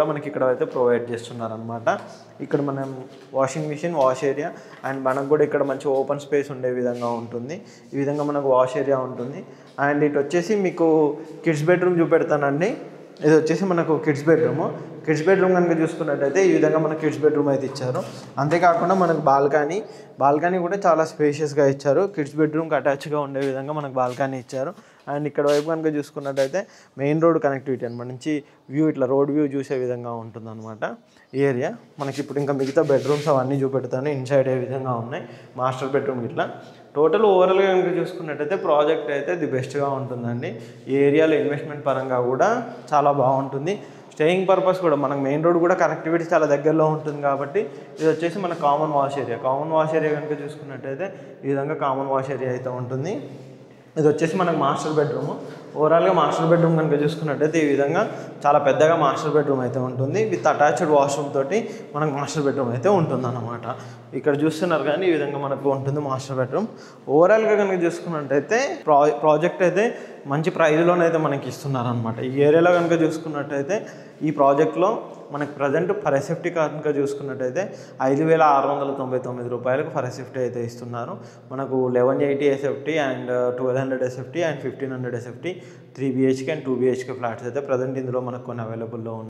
మనకి ఇక్కడ అయితే ప్రొవైడ్ చేస్తున్నారనమాట. ఇక్కడ మనం washing machine, wash area and మనకు కూడా ఇక్కడ మంచి ఓపెన్ స్పేస్ ఉండే విధంగా ఉంటుంది. ఈ విధంగా మనకు వాష్ ఏరియా ఉంటుంది. అండ్ ఇటు వచ్చేసి మీకు కిడ్స్ బెడ్రూమ్ చూపెడతానండి. ఇది వచ్చేసి మనకు కిడ్స్ బెడ్రూమ్. కిడ్స్ బెడ్రూమ్ కనుక చూసుకున్నట్టయితే ఈ విధంగా మనకు కిడ్స్ బెడ్రూమ్ అయితే ఇచ్చారు. అంతేకాకుండా మనకు బాల్కనీ కూడా చాలా స్పేషియస్గా ఇచ్చారు. కిడ్స్ బెడ్రూమ్కి అటాచ్గా ఉండే విధంగా మనకు బాల్కనీ ఇచ్చారు. అండ్ ఇక్కడ వైపు కనుక చూసుకున్నట్టయితే మెయిన్ రోడ్ కనెక్టివిటీ అనమాట, నుంచి వ్యూ ఇట్లా రోడ్ వ్యూ చూసే విధంగా ఉంటుందన్నమాట ఈ ఏరియా. మనకి ఇప్పుడు ఇంకా మిగతా బెడ్రూమ్స్ అవన్నీ చూపెడతాను. ఇన్సైడ్ ఏ విధంగా ఉన్నాయి, మాస్టర్ బెడ్రూమ్ ఇట్లా. టోటల్ ఓవరాల్గా కనుక చూసుకున్నట్టయితే ప్రాజెక్ట్ అయితే ది బెస్ట్గా ఉంటుందండి. ఈ ఏరియాలో ఇన్వెస్ట్మెంట్ పరంగా కూడా చాలా బాగుంటుంది. స్టేయింగ్ పర్పస్ కూడా మనకు మెయిన్ రోడ్ కూడా కనెక్టివిటీ చాలా దగ్గరలో ఉంటుంది కాబట్టి ఇది వచ్చేసి మన కామన్ వాష్ ఏరియా కనుక చూసుకున్నట్టయితే ఈ విధంగా కామన్ వాష్ ఏరియా అయితే ఉంటుంది. ఇది వచ్చేసి మనకు మాస్టర్ బెడ్రూమ్. ఓవరాల్గా మాస్టర్ బెడ్రూమ్ కనుక చూసుకున్నట్టయితే ఈ విధంగా చాలా పెద్దగా మాస్టర్ బెడ్రూమ్ అయితే ఉంటుంది. విత్ అటాచ్డ్ వాష్రూమ్ తోటి మనకు మాస్టర్ బెడ్రూమ్ అయితే ఉంటుంది అన్నమాట. ఇక్కడ చూస్తున్నారు కానీ ఈ విధంగా మనకు ఉంటుంది మాస్టర్ బెడ్రూమ్. ఓవరాల్గా కనుక చూసుకున్నట్టయితే ప్రాజెక్ట్ అయితే మంచి ప్రైజ్లోనైతే మనకి ఇస్తున్నారనమాట. ఈ ఏరియాలో కనుక చూసుకున్నట్టయితే ఈ ప్రాజెక్ట్లో మనకు ప్రజెంట్ ఫర్ ఎస్ఎఫ్టీ కనుక చూసుకున్నట్టయితే 5,699 రూపాయలకు ఫర్ ఎస్ఎఫ్టీ అయితే ఇస్తున్నారు. మనకు 1180 SFT and 1200 SFT and 1500 SFT 3 BHK and 2 BHK flats అయితే ప్రజెంట్ ఇందులో మనకు కొన్ని అవైలబుల్లో ఉన్నాయి.